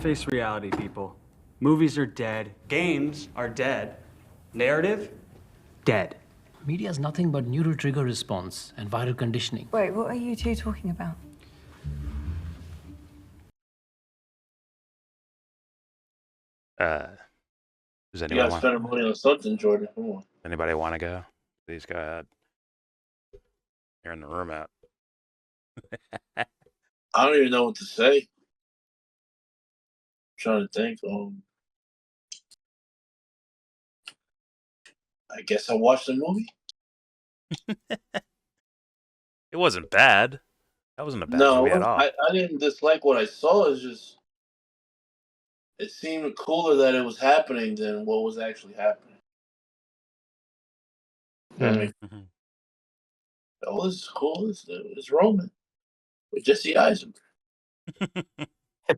Face reality, people. Movies are dead. Games are dead. Narrative? Dead. Media is nothing but neural trigger response and viral conditioning. Wait, what are you two talking about? Does You anyone gotta want? spend money on something, Jordan. Come on. Anybody want to go? Please go ahead. You're in the room out. I don't even know what to say. I'm trying to think. I guess I watched the movie. It wasn't bad. That wasn't a bad No, movie at all. I didn't dislike what I saw. It's just it seemed cooler that it was happening than what was actually happening. That makes Mhm. oh, this is cool. It's Roman with Jesse Eisenberg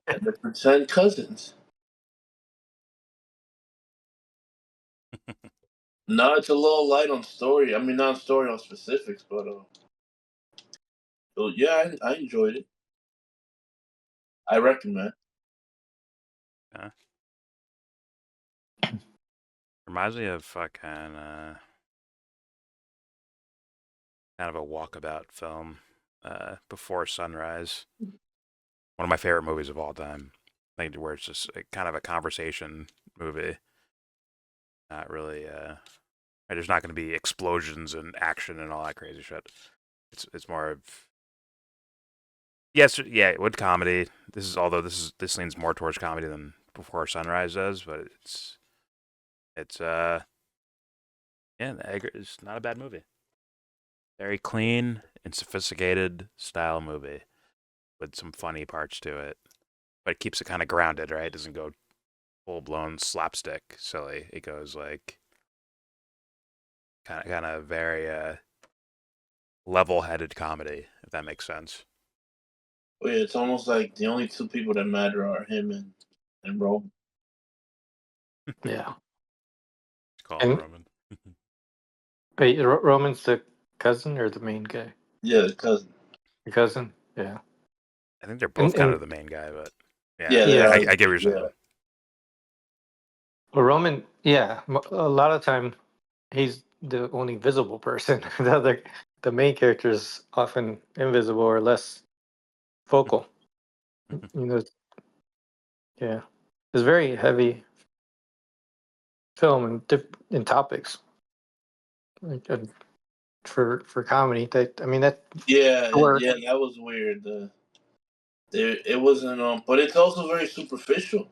and the pretend cousins. No, it's a little light on story. I mean, not story on specifics, but yeah, I enjoyed it. I recommend. Yeah. Reminds me of fucking kind of a walkabout film, Before Sunrise. One of my favorite movies of all time. I think where it's just kind of a conversation movie. Not really. There's not going to be explosions and action and all that crazy shit. It's more of yes, yeah, it would comedy. This leans more towards comedy than Before Sunrise does, but it's yeah, it's not a bad movie. Very clean and sophisticated style movie with some funny parts to it, but it keeps it kind of grounded, right? It doesn't go full blown slapstick silly. It goes like kind of very level headed comedy, if that makes sense. Well, yeah, it's almost like the only two people that matter are him and Roman. Yeah. It's called And Roman. wait, Roman's the cousin or the main guy? Yeah, the cousin. The cousin? Yeah. I think they're both kind And of the main guy, but yeah, Yeah, Yeah. I get what you're saying. well, Roman, yeah, a lot of time he's the only visible person. The main character is often invisible or less vocal. You know, yeah, it's very heavy film and in topics. Like, for comedy, that I mean that Yeah, or yeah, that was weird. It wasn't but it's also very superficial.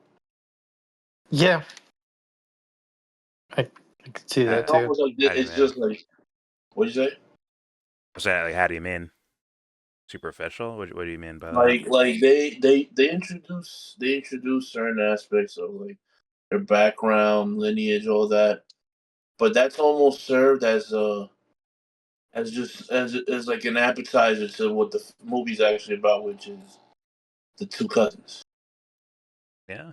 yeah, I could see that It's too. almost like How do you it's mean? just like what'd you say? What's that? Like, how do you mean? Superficial? What do you mean by that? Like they introduce certain aspects of like their background, lineage, all that, but that's almost served as just as like an appetizer to what the movie's actually about, which is the two cousins. Yeah.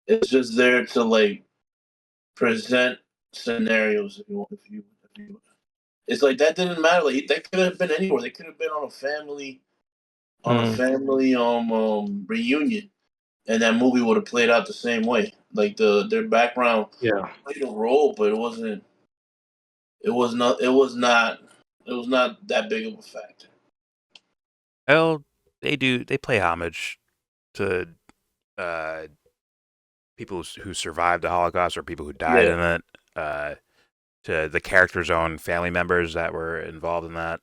It's just there to like present scenarios if you it's like that didn't matter. Like that could have been anywhere. They could have been on a Mm, family reunion, and that movie would have played out the same way. Like their background yeah. played a role, but it wasn't. It was not. It was not. It was not that big of a factor. Well, they do. They play homage to uh, people who survived the Holocaust or people who died Yeah, in it. To the characters' own family members that were involved in that.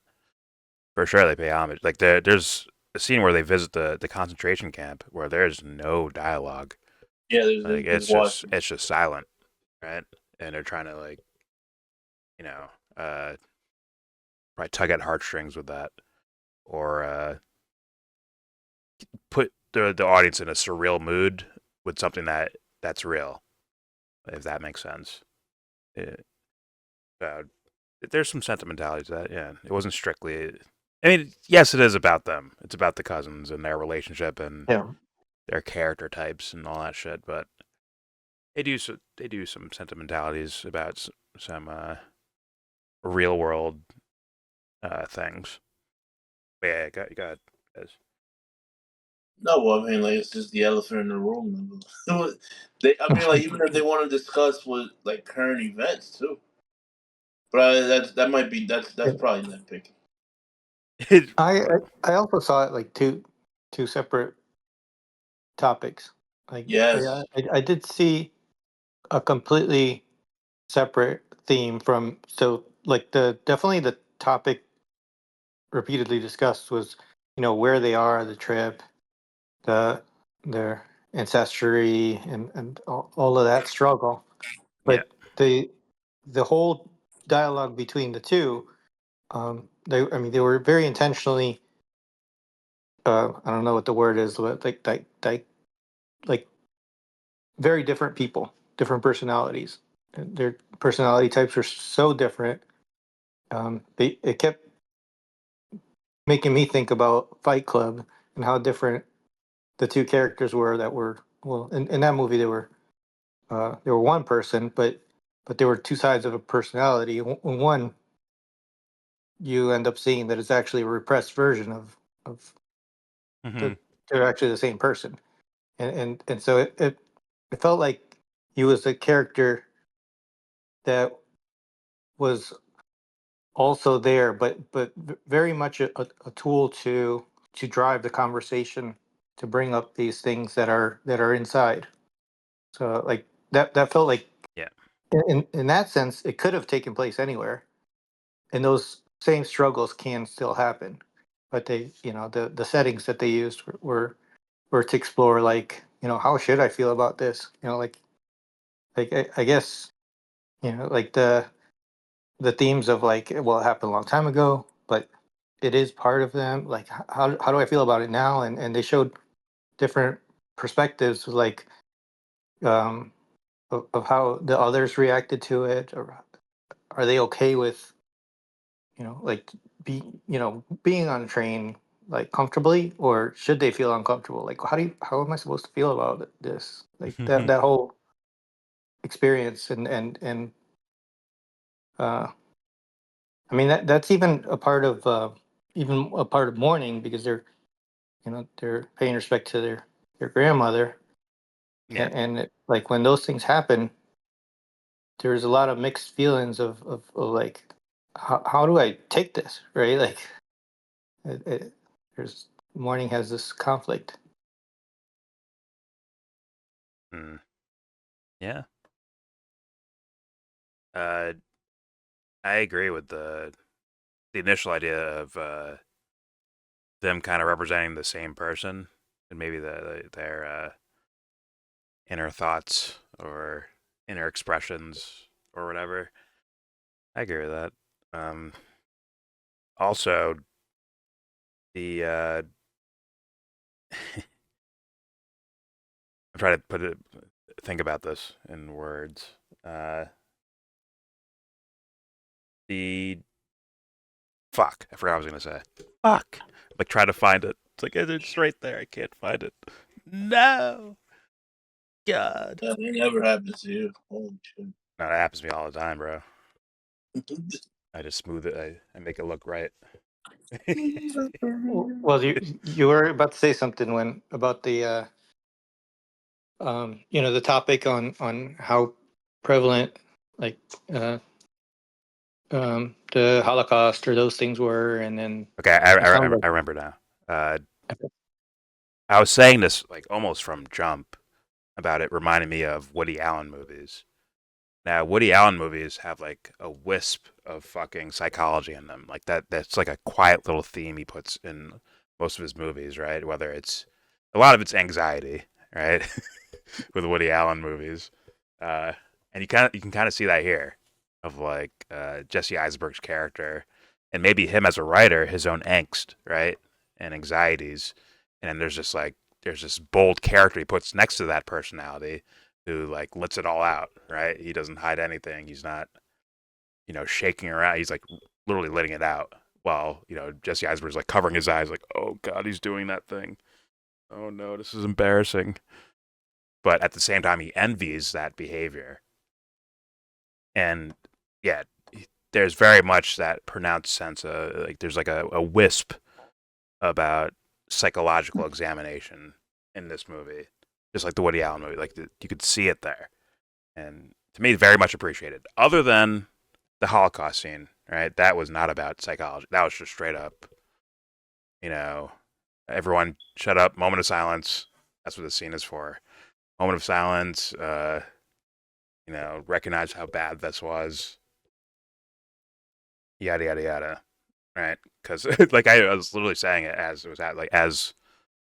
For sure, they pay homage. Like there's a scene where they visit the concentration camp where there's no dialogue. yeah. Like There's watching. it's just silent, right? And they're trying to like you know probably tug at heartstrings with that, or put the audience in a surreal mood with something that's real, if that makes sense. It, there's some sentimentality to that. Yeah, it wasn't strictly. I mean, yes, it is about them. It's about the cousins and their relationship and Yeah. their character types and all that shit. But they do some sentimentalities about some real world things. But yeah, go ahead, guys. No, well, I mean, like it's just the elephant in the room. I mean, like even if they want to discuss with like current events too, but that might be that's probably nitpicking. I also saw it like two separate topics. Like Yes, I did see a completely separate theme from, so like the definitely the topic repeatedly discussed was, where they are, the trip, the their ancestry, and all of that struggle. Yeah. But the whole dialogue between the two, they were very intentionally, I don't know what the word is, but like very different people, different personalities. And their personality types are so different. It kept making me think about Fight Club and how different the two characters were that were, well, in that movie they were one person, but they were two sides of a personality. In one, you end up seeing that it's actually a repressed version of Hmm. the, they're actually the same person. And so it felt like he was a character that was also there, but very much a tool to drive the conversation, to bring up these things that are inside. So like that felt like, Yeah. in that sense, it could have taken place anywhere, and those same struggles can still happen. But the settings that they used were to explore, like, how should I feel about this? Like I guess, like the themes of, like, well, it happened a long time ago, but it is part of them. Like, how do I feel about it now? And they showed different perspectives, like, um of how the others reacted to it, or are they okay with, like, being on a train, like, comfortably, or should they feel uncomfortable? Like, how am I supposed to feel about this, like, that whole experience? And uh I mean, that's even a part of mourning, because they're paying respect to their grandmother. Yeah. And like, when those things happen, there's a lot of mixed feelings of like, how do I take this, right? Like, there's mourning has this conflict. Mm. Yeah. Uh, I agree with the initial idea of them kind of representing the same person, and maybe their inner thoughts or inner expressions or whatever. I agree with that. Also, the I'm trying to think about this in words. The fuck, I forgot what I was gonna say. Fuck, like try to find it. It's like it's right there. I can't find it. No, God. that never happens to you. Holy shit. No, that happens to me all the time, bro. I just smooth it. I make it look right. Well, you were about to say something when about the topic on how prevalent, like, uh the Holocaust or those things were, and then Okay, it sounds like, I remember now. I was saying this like almost from jump about it reminding me of Woody Allen movies. Now, Woody Allen movies have like a wisp of fucking psychology in them. Like that's like a quiet little theme he puts in most of his movies, right? Whether it's a lot of it's anxiety, right? With Woody Allen movies. And you can kind of see that here of like Jesse Eisenberg's character and maybe him as a writer, his own angst, right? And anxieties. And then there's this bold character he puts next to that personality who like lets it all out, right? He doesn't hide anything. He's not, shaking around. He's like literally letting it out. While, Jesse Eisenberg's like covering his eyes, like, oh God, he's doing that thing. Oh no, this is embarrassing. But at the same time, he envies that behavior. And yeah, there's very much that pronounced sense of like there's like a wisp about psychological examination in this movie, just like the Woody Allen movie. Like you could see it there, and to me, very much appreciated. Other than the Holocaust scene, right? That was not about psychology. That was just straight up, you know, everyone shut up. Moment of silence. That's what the scene is for. Moment of silence. Recognize how bad this was. Yada yada yada. Right? Because like I was literally saying it as it was at like as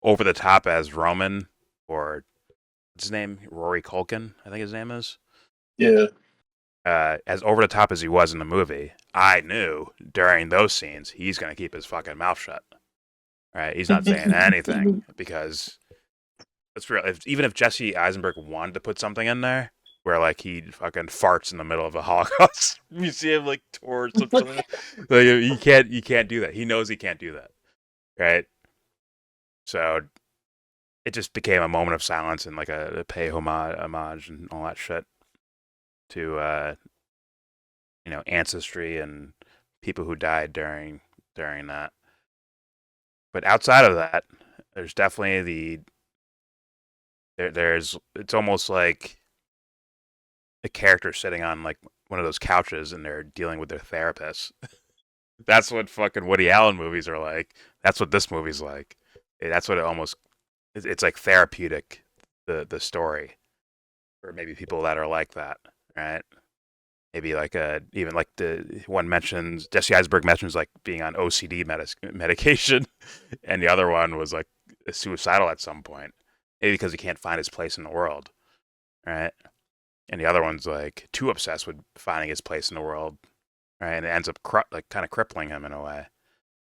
over the top as Roman or what's his name? Rory Culkin, I think his name is. Yeah. As over the top as he was in the movie, I knew during those scenes he's gonna keep his fucking mouth shut. Right? He's not saying anything because it's real. Even if Jesse Eisenberg wanted to put something in there where like he fucking farts in the middle of a Holocaust museum like tour or something, like you can't do that. He knows he can't do that, right? So it just became a moment of silence and like a pay homage and all that shit to ancestry and people who died during that. But outside of that, there's definitely it's almost like a character sitting on like one of those couches and they're dealing with their therapist. That's what fucking Woody Allen movies are like. That's what this movie's like. That's what it's like therapeutic, the story. Or maybe people that are like that, right? Maybe like even like the one mentions Jesse Eisenberg mentions like being on OCD medication, and the other one was like suicidal at some point, maybe because he can't find his place in the world, right? And the other one's like too obsessed with finding his place in the world, right? And it ends up like kind of crippling him in a way,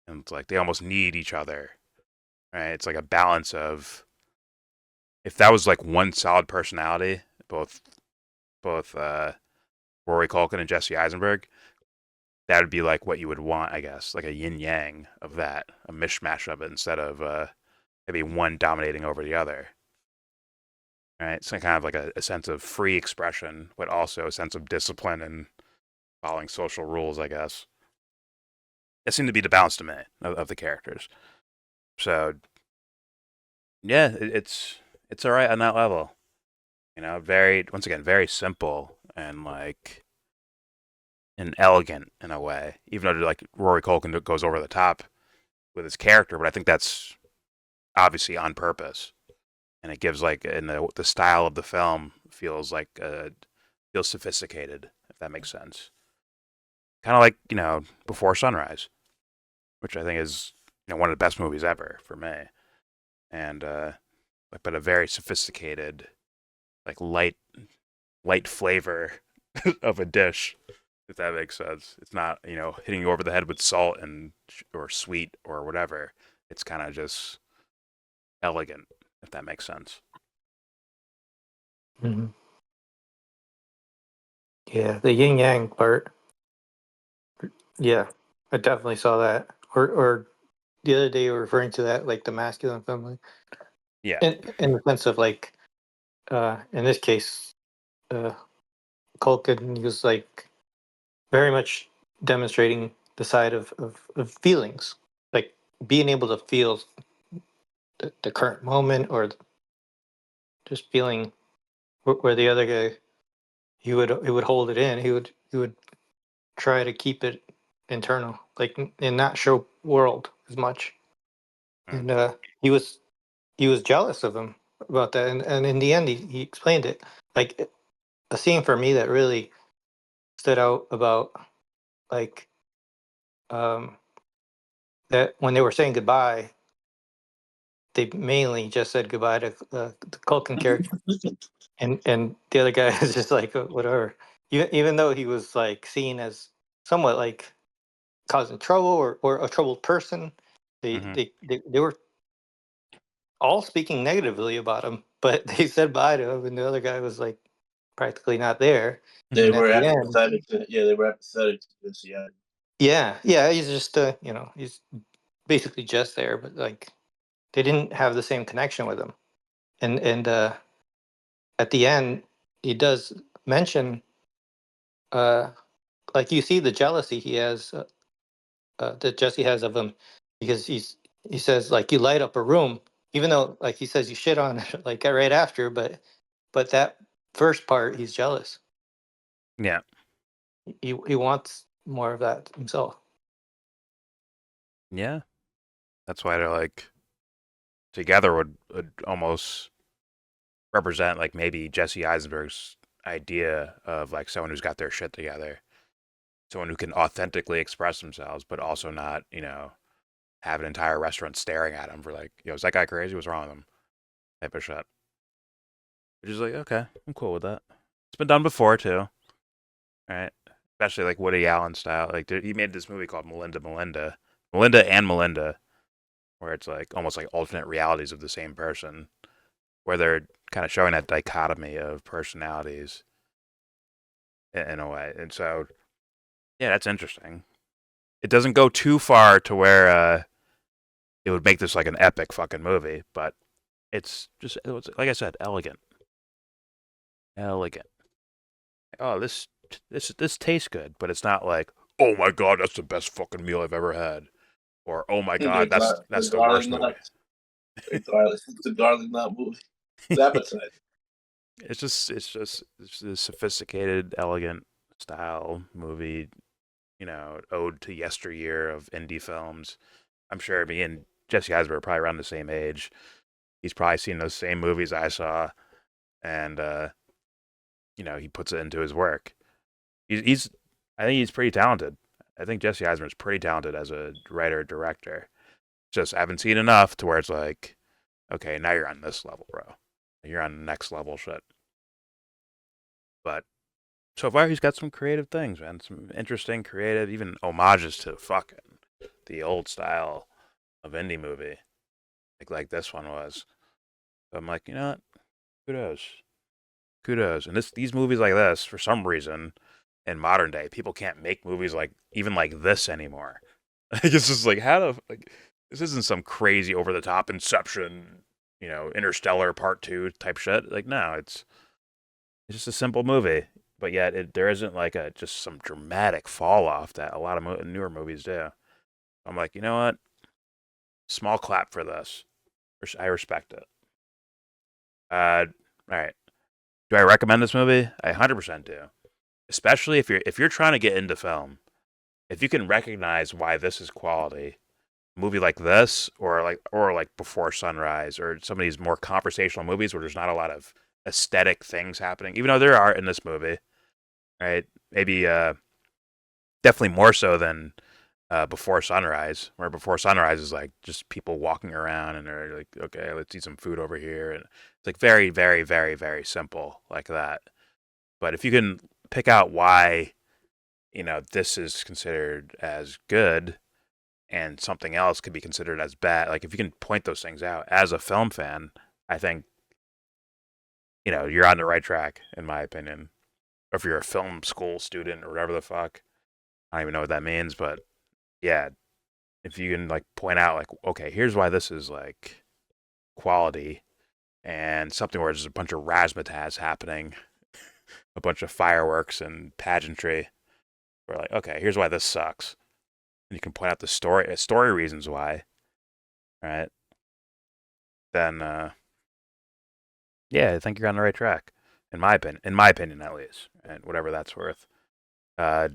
and it's like they almost need each other, right? It's like a balance of if that was like one solid personality, both Rory Culkin and Jesse Eisenberg, that would be like what you would want, I guess, like a yin yang of that, a mishmash of it instead of maybe one dominating over the other. Right? So kind of like a sense of free expression, but also a sense of discipline and following social rules, I guess. That seemed to be the balance to me of the characters. So yeah, it's all right on that level. Once again, very simple and like and elegant in a way. Even though like Rory Culkin goes over the top with his character, but I think that's obviously on purpose, and it gives like in the style of the film feels sophisticated, if that makes sense. Kind of like Before Sunrise, which I think is one of the best movies ever for me, and but a very sophisticated, like light flavor of a dish, if that makes sense. It's not hitting you over the head with salt and or sweet or whatever. It's kind of just elegant, if that makes sense. Mm-hmm. Yeah, the yin yang part. Yeah, I definitely saw that. Or the other day you were referring to that, like the masculine feminine. Yeah. In the sense of like, in this case, Culkin, he was like very much demonstrating the side of feelings, like being able to feel the current moment or just feeling where the other guy he would hold it in. He would try to keep it internal, like and not show world as much. And he was jealous of him about that. And in the end, he explained it. Like a scene for me that really stood out about like that when they were saying goodbye, they mainly just said goodbye to the Culkin character, and the other guy is just like whatever. Even though he was like seen as somewhat like causing trouble or a troubled person, they were all speaking negatively about him, but they said bye to him, and the other guy was like practically not there. They And at were the end, apathetic. They were apathetic to this. Yeah. yeah, he's just he's basically just there, but like they didn't have the same connection with him. And at the end, he does mention like you see the jealousy he has that Jesse has of him because he says like you light up a room, even though like he says you shit on it like right after, but that first part he's jealous. Yeah. He wants more of that himself. Yeah. That's why they're like together would almost represent like maybe Jesse Eisenberg's idea of like someone who's got their shit together, someone who can authentically express themselves, but also not, have an entire restaurant staring at him for like, is that guy crazy? What's wrong with him? Type of shit. Which is like, okay, I'm cool with that. It's been done before too, right? Especially like Woody Allen style. Like he made this movie called Melinda, where it's like almost like alternate realities of the same person, where they're kind of showing that dichotomy of personalities in a way. And so, yeah, that's interesting. It doesn't go too far to where it would make this like an epic fucking movie, but it's just like I said, elegant. Oh, this tastes good, but it's not like, oh my god, that's the best fucking meal I've ever had, or oh my god, that's the worst movie. The garlic knot movie. It's appetizing. It's a sophisticated, elegant style movie, ode to yesteryear of indie films. I'm sure me and Jesse Eisenberg are probably around the same age. He's probably seen those same movies I saw, and he puts it into his work. I think he's pretty talented. I think Jesse Eisenberg's pretty talented as a writer director. Just I haven't seen enough to where it's like, okay, now you're on this level, bro. You're on the next level shit. But so far, he's got some creative things, man. Some interesting, creative, even homages to fucking the old style of indie movie, like this one was. So I'm like, you know what? Kudos. And these movies like this, for some reason, in modern day, people can't make movies like even like this anymore. It's just like this isn't some crazy over the top Inception, Interstellar Part 2 type shit. Like no, it's just a simple movie, but yet there isn't like just some dramatic fall off that a lot of newer movies do. I'm like, you know what? Small clap for this. I respect it. All right. Do I recommend this movie? I 100% do. Especially if you're trying to get into film. If you can recognize why this is quality, a movie like this or like Before Sunrise or some of these more conversational movies where there's not a lot of aesthetic things happening, even though there are in this movie, right? Maybe definitely more so than Before Sunrise, where Before Sunrise is like just people walking around and they're like, okay, let's eat some food over here, and it's like very, very, very, very simple like that. But if you can pick out why, this is considered as good and something else could be considered as bad, like if you can point those things out as a film fan, I think, you're on the right track, in my opinion. Or if you're a film school student or whatever the fuck, I don't even know what that means, but yeah, if you can like point out like, okay, here's why this is like quality and something where there's a bunch of razzmatazz happening, a bunch of fireworks and pageantry. We're like, okay, here's why this sucks. And you can point out the story reasons why, right? Then, yeah, I think you're on the right track, in my opinion at least, and whatever that's worth. But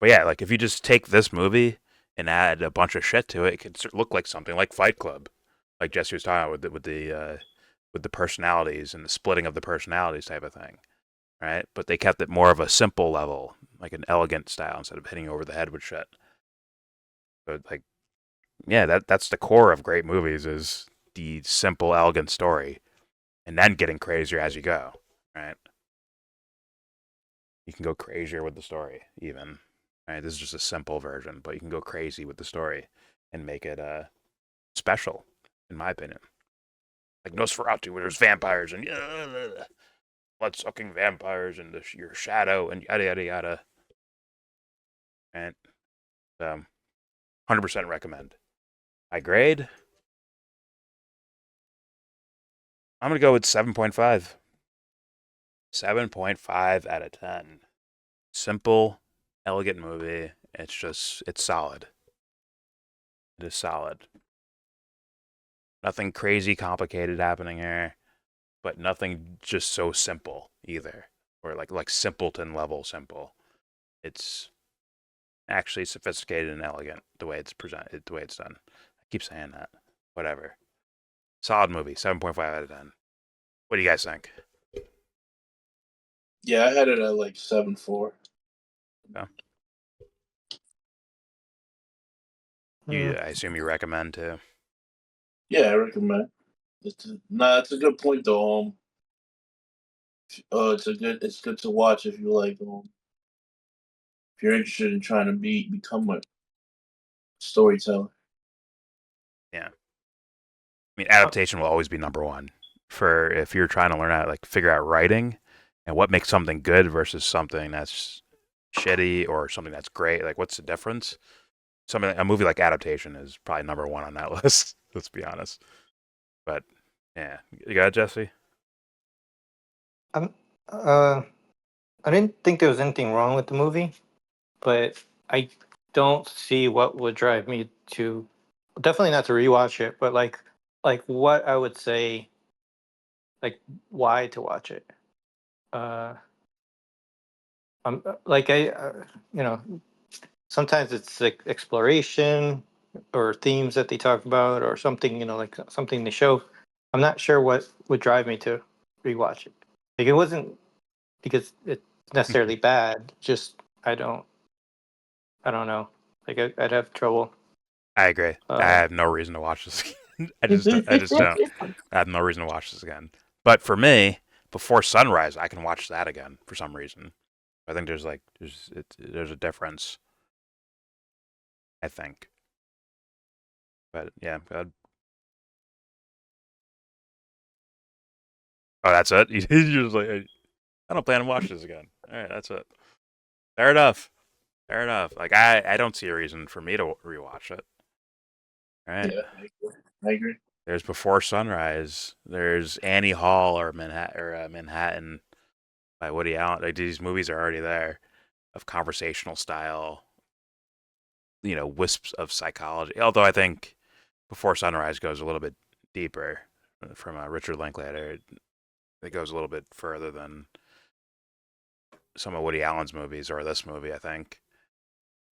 yeah, like if you just take this movie and add a bunch of shit to it, it could look like something like Fight Club, like Jesse was talking about with the personalities and the splitting of the personalities type of thing, right? But they kept it more of a simple level, like an elegant style, instead of hitting you over the head with shit. But like, yeah, that's the core of great movies is the simple, elegant story, and then getting crazier as you go, right? You can go crazier with the story, even. Right? This is just a simple version, but you can go crazy with the story and make it special, in my opinion. Like Nosferatu, where there's vampires and blood-sucking vampires and your shadow and yada yada yada. And 100% recommend. My grade? I'm gonna go with 7.5. 7.5 out of 10. Simple, elegant movie. It's solid. It is solid. Nothing crazy complicated happening here, but nothing just so simple either, or like simpleton level simple. It's actually sophisticated and elegant the way it's presented, the way it's done. I keep saying that. Whatever. Solid movie. 7.5 out of 10. What do you guys think? Yeah, I had it at like 7.4. I assume you recommend too. Yeah, I recommend. It's a good point though. It's good to watch if you like if you're interested in trying to become a storyteller. Yeah. I mean, adaptation will always be number one for if you're trying to learn how to like figure out writing and what makes something good versus something that's shitty or something that's great. Like, what's the difference? A movie like Adaptation is probably number one on that list. Let's be honest. But yeah, you got it, Jesse. I'm, I didn't think there was anything wrong with the movie, but I don't see what would drive me to definitely not to rewatch it, but like what I would say, like why to watch it. Uh, I'm like you know, sometimes it's like exploration or themes that they talk about or something, like something they show. I'm not sure what would drive me to rewatch it. Like it wasn't because it's necessarily bad. Just I don't know. Like I'd have trouble. I agree. I Uh, have no reason to watch this again. I just don't. I have no reason to watch this again. But for me, Before Sunrise, I can watch that again for some reason. I think there's a difference. I think. But yeah, go ahead. Oh, that's it. You're just like, I don't plan to watch this again. All right, that's it. Fair enough. Fair enough. Like I don't see a reason for me to rewatch it. All right. Yeah, I agree. There's Before Sunrise. There's Annie Hall or Manhattan by Woody Allen. Like these movies are already there of conversational style, wisps of psychology. Although I think Before Sunrise goes a little bit deeper from Richard Linklater. It goes a little bit further than some of Woody Allen's movies or this movie, I think.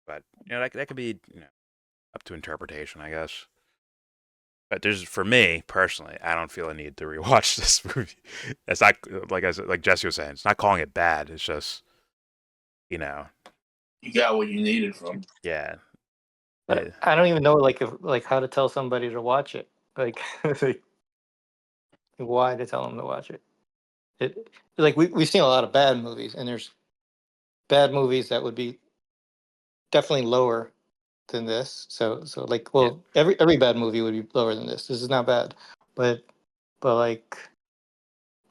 But that could be up to interpretation, I guess. But for me personally, I don't feel a need to rewatch this movie. It's not like Jesse was saying. It's not calling it bad. It's just, You got what you needed from. yeah. but I don't even know like how to tell somebody to watch it. Like, like why to tell them to watch it. It like we've seen a lot of bad movies, and there's bad movies that would be definitely lower than this. So like, well, every bad movie would be lower than this. This is not bad, but like,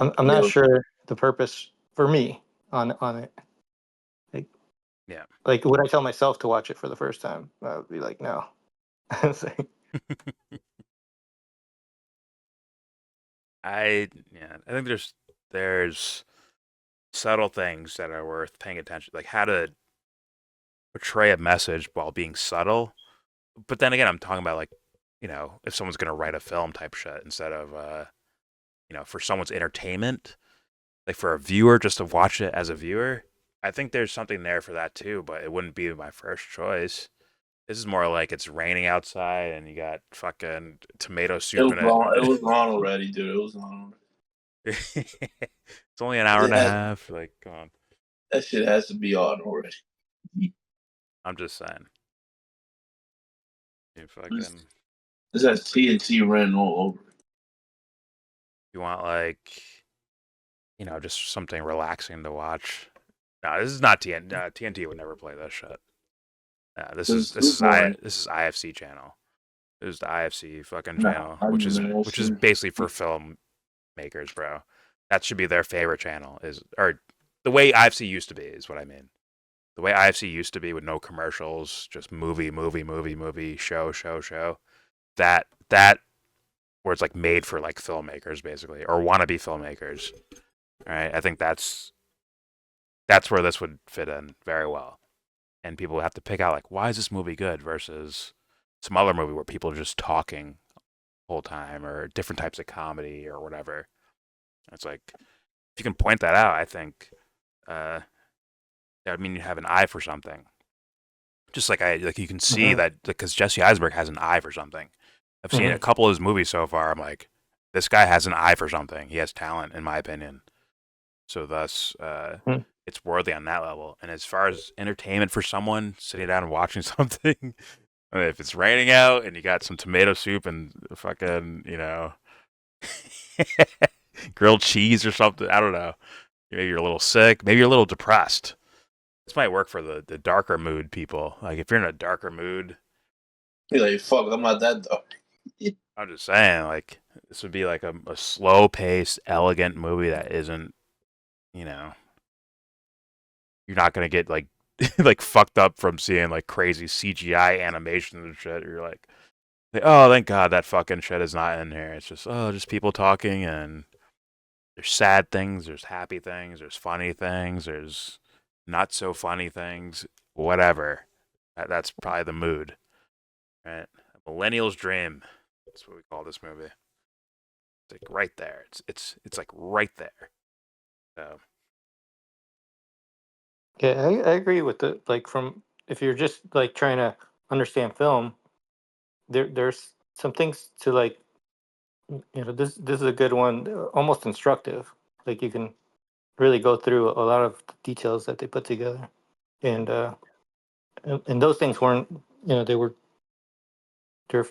I'm not Yeah. sure the purpose for me on it. Like, Yeah. like would I tell myself to watch it for the first time? I would be like, no. It's like, I think there's subtle things that are worth paying attention, like how to portray a message while being subtle. But then again, I'm talking about like, if someone's gonna write a film type shit instead of for someone's entertainment, like for a viewer just to watch it as a viewer. I think there's something there for that too, but it wouldn't be my first choice. This is more like it's raining outside and you got fucking tomato soup in It was it. on already, dude. It was on. It's only an hour and a half. Like, come on. That shit has to be on already. I'm just saying. You fucking. This has TNT written all over it. You want like, just something relaxing to watch. No, this is not TNT. TNT would never play this shit. This is IFC channel. This is the IFC fucking channel, which is basically for filmmakers, bro. That should be their favorite channel. Or the way IFC used to be is what I mean. The way IFC used to be with no commercials, just movie, show. That where it's like made for like filmmakers basically, or wannabe filmmakers. All right, I think that's where this would fit in very well. And people have to pick out like, why is this movie good versus some other movie where people are just talking the whole time, or different types of comedy or whatever. It's like, if you can point that out, I think that would mean you have an eye for something. Just like you can see that, because Jesse Eisenberg has an eye for something. I've seen a couple of his movies so far. I'm like, this guy has an eye for something. He has talent, in my opinion. So thus, it's worthy on that level. And as far as entertainment for someone sitting down and watching something, I mean, if it's raining out and you got some tomato soup and fucking, grilled cheese or something, I don't know. Maybe you're a little sick. Maybe you're a little depressed. This might work for the darker mood people. Like, if you're in a darker mood, You're like, fuck, I'm not that dark. I'm just saying, like, this would be like a slow-paced, elegant movie that isn't, you're not gonna get like like fucked up from seeing like crazy CGI animation and shit. You're like, oh, thank God that fucking shit is not in here. It's just people talking, and there's sad things, there's happy things, there's funny things, there's not so funny things, whatever. That's probably the mood, right? A millennial's dream. That's what we call this movie. It's like right there. It's like right there. So Yeah, I agree with the like from if you're just like trying to understand film, there's some things to like this is a good one, almost instructive. Like you can really go through a lot of the details that they put together, and and those things weren't they were they're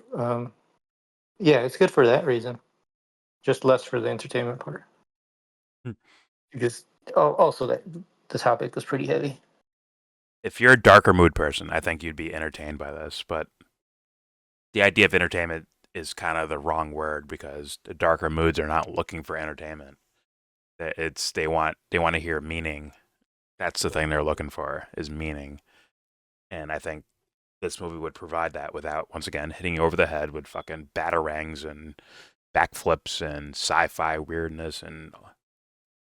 yeah, it's good for that reason, just less for the entertainment part Hmm. because also that the topic was pretty heavy. if you're a darker mood person, I think you'd be entertained by this. But the idea of entertainment is kind of the wrong word, because the darker moods are not looking for entertainment. They want to hear meaning. That's the thing they're looking for, is meaning. And I think this movie would provide that without, once again, hitting you over the head with fucking batarangs and backflips and sci-fi weirdness and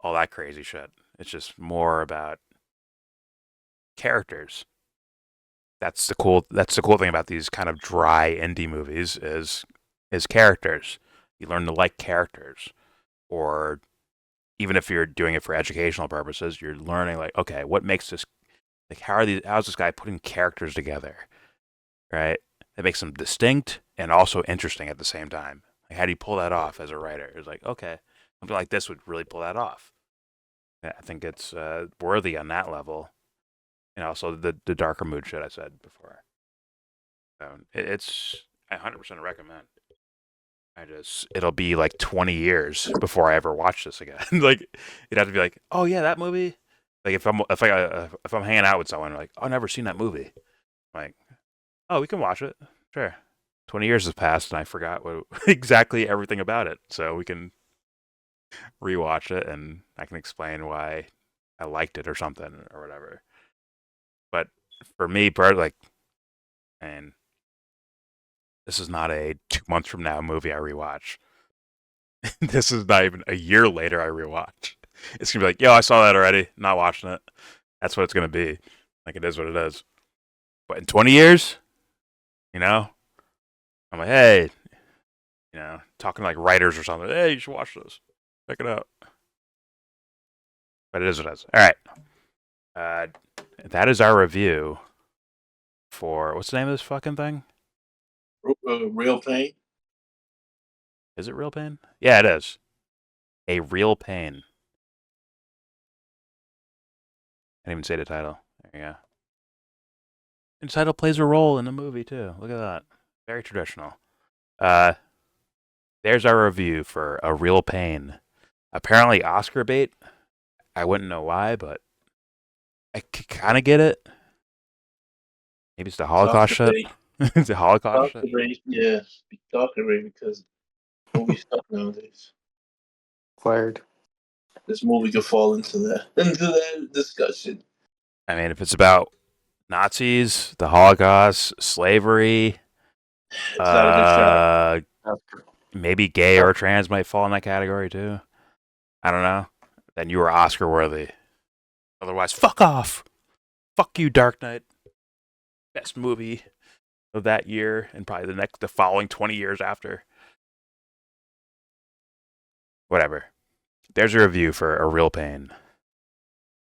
all that crazy shit. It's just more about characters. That's the cool thing about these kind of dry indie movies is characters. You learn to like characters. Or even if you're doing it for educational purposes, you're learning, like, okay, what makes this, like, how's this guy putting characters together, right? That makes them distinct and also interesting at the same time. Like, how do you pull that off as a writer? It's like, okay, something like this would really pull that off. Yeah, I think it's worthy on that level. And also the darker mood shit I said before. So it's, I 100% recommend. It'll be like 20 years before I ever watch this again. Like, you'd have to be like, oh yeah, that movie. Like, if I'm hanging out with someone, like, oh, I've never seen that movie. I'm like, oh, we can watch it. Sure. 20 years has passed and I forgot exactly everything about it. So we can rewatch it and I can explain why I liked it or something or whatever. But for me, like, and this is not a 2 months from now movie I rewatch. This is not even a year later I rewatch. It's gonna be like, yo, I saw that already. Not watching it. That's what it's gonna be. Like, it is what it is. But in 20 years, I'm like, hey, talking to like writers or something. Hey, you should watch this. Check it out. But it is what it is. All right. That is our review for, what's the name of this fucking thing? Real Pain. Is it Real Pain? Yeah, it is. A Real Pain. I didn't even say the title. There you go. And the title plays a role in the movie too. Look at that. Very traditional. There's our review for A Real Pain. Apparently Oscar bait. I wouldn't know why, but I kind of get it. Maybe it's the Holocaust shit. It's the Holocaust shit. Yeah, Oscar bait because movie stuff nowadays. Fired. This movie could fall into that discussion. I mean, if it's about Nazis, the Holocaust, slavery, It's not a good shot. maybe gay or trans might fall in that category too. I don't know. Then you are Oscar worthy. Otherwise, fuck off. Fuck you, Dark Knight. Best movie of that year and probably the following 20 years after. Whatever. There's a review for A Real Pain.